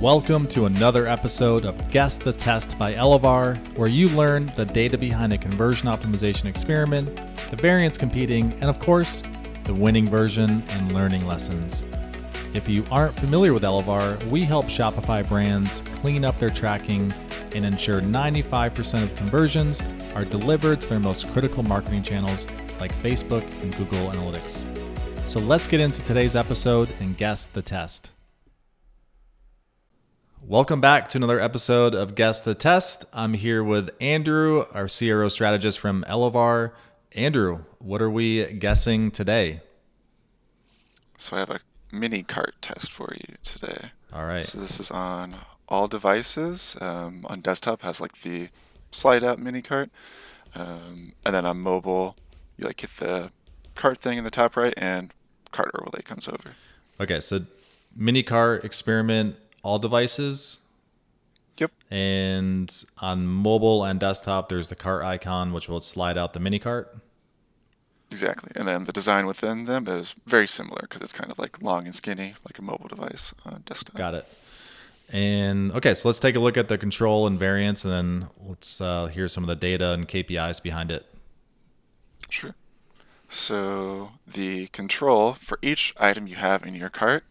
Welcome to another episode of Guess the Test by Elevar, where you learn the data behind a conversion optimization experiment, the variance competing, and of course, the winning version and learning lessons. If you aren't familiar with Elevar, we help Shopify brands clean up their tracking and ensure 95% of conversions are delivered to their most critical marketing channels like Facebook and Google Analytics. So let's get into today's episode and guess the test. Welcome back to another episode of Guess the Test. I'm here with Andrew, our CRO strategist from Elevar. Andrew, what are we guessing today? So I have a mini cart test for you today. All right. So this is on all devices. On desktop has like the slide out mini cart. And then on mobile, you like hit the cart thing in the top right and cart overlay comes over. Okay, so mini cart experiment, all devices. Yep. And on mobile and desktop, there's the cart icon, which will slide out the mini cart. Exactly. And then the design within them is very similar because it's kind of like long and skinny, like a mobile device on desktop. Got it. And okay, so let's take a look at the control and variance, and then let's hear some of the data and KPIs behind it. Sure. So the control for each item you have in your cart,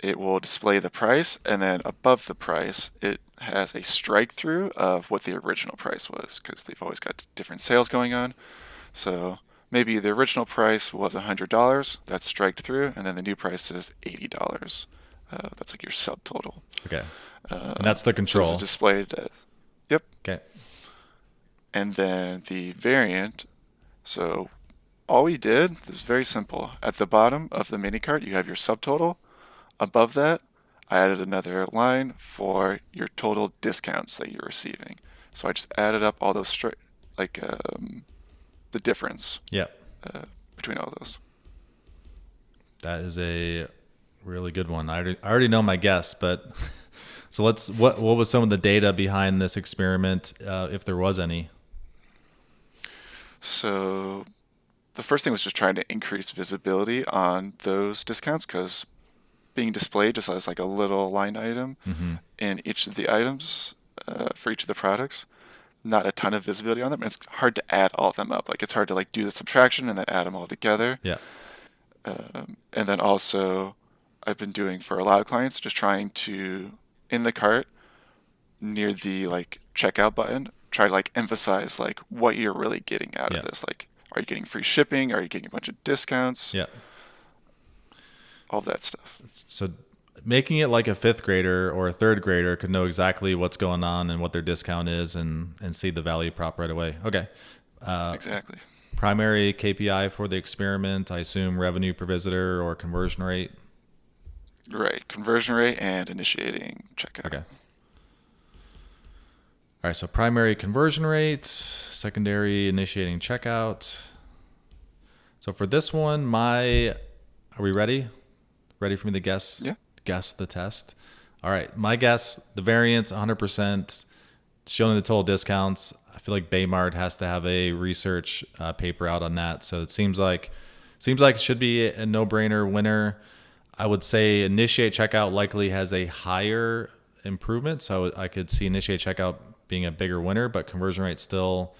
it will display the price, and then above the price, it has a strike through of what the original price was because they've always got different sales going on. So maybe the original price was $100, that's striked through, and then the new price is $80. That's like your subtotal. Okay. And that's the control. So this is displayed as, yep. Okay. And then the variant, so all we did is very simple. At the bottom of the mini cart, you have your subtotal. Above that, I added another line for your total discounts that you're receiving. So I just added up all those the difference between all those. That is a really good one. I already know my guess, but so what was some of the data behind this experiment, if there was any? So the first thing was just trying to increase visibility on those discounts because being displayed just as like a little line item in each of the items for each of the products, not a ton of visibility on them. And it's hard to add all of them up. Like it's hard to like do the subtraction and then add them all together. Yeah. And then also I've been doing for a lot of clients, just trying to, in the cart, near the like checkout button, try to like emphasize like what you're really getting out of this. Like, are you getting free shipping? Are you getting a bunch of discounts? Yeah. All that stuff. So making it like a fifth grader or a third grader could know exactly what's going on and what their discount is and see the value prop right away. Okay. Exactly. Primary KPI for the experiment, I assume revenue per visitor or conversion rate. Right. Conversion rate and initiating checkout. Okay. All right. So primary conversion rate, secondary initiating checkout. So for this one, are we ready? Ready for me to guess? Yeah. Guess the test. All right. My guess, the variance, 100%. Showing the total discounts. I feel like Baymart has to have a research paper out on that. So it seems like it should be a no-brainer winner. I would say initiate checkout likely has a higher improvement. So I could see initiate checkout being a bigger winner, but conversion rate still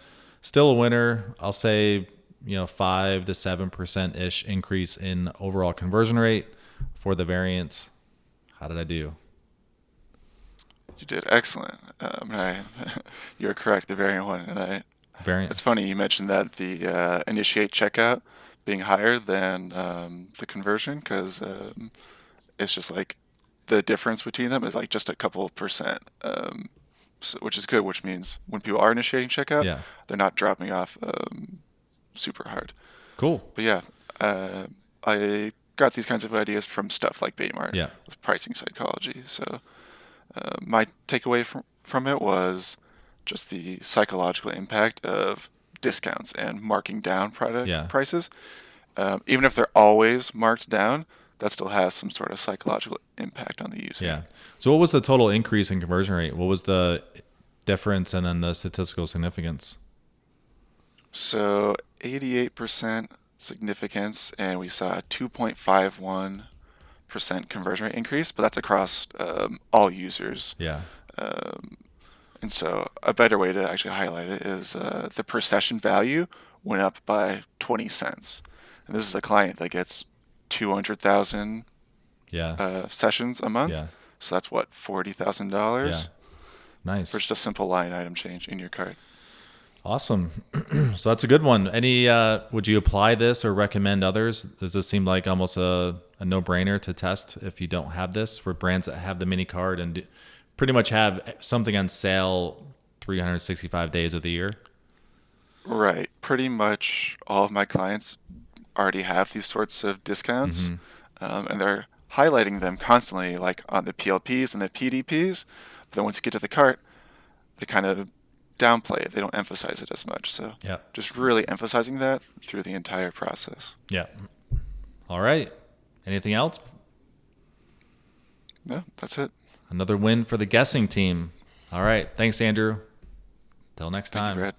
a winner. I'll say 5 to 7% ish increase in overall conversion rate for the variance. How did I do? You did excellent. You're correct. The variant one, and Variant. It's funny you mentioned that the initiate checkout being higher than the conversion because it's just like the difference between them is like just a couple of percent, which is good. Which means when people are initiating checkout, they're not dropping off super hard. Cool. But yeah, I got these kinds of ideas from stuff like Baymart with pricing psychology. So my takeaway from it was just the psychological impact of discounts and marking down product prices. Even if they're always marked down, that still has some sort of psychological impact on the user. Yeah. So what was the total increase in conversion rate? What was the difference and then the statistical significance? So 88% significance, and we saw a 2.51 percent conversion rate increase, but that's across all users. Yeah. And so a better way to actually highlight it is the per session value went up by 20 cents. And this is a client that gets 200,000 Yeah. sessions a month. Yeah. So that's what, Yeah. $40,000 for Nice. just a simple line item change in your cart. Awesome. So that's a good one. Any, would you apply this or recommend others? Does this seem like almost a no-brainer to test if you don't have this, for brands that have the mini card and pretty much have something on sale 365 days of the year? Right. Pretty much all of my clients already have these sorts of discounts, Mm-hmm. and they're highlighting them constantly, like on the PLPs and the PDPs. But then once you get to the cart, they kind of downplay it. They don't emphasize it as much. So Yeah. just really emphasizing that through the entire process. Yeah. All right. Anything else? No, that's it. Another win for the guessing team. All right. Thanks, Andrew. Till next Thank you, time. Brad.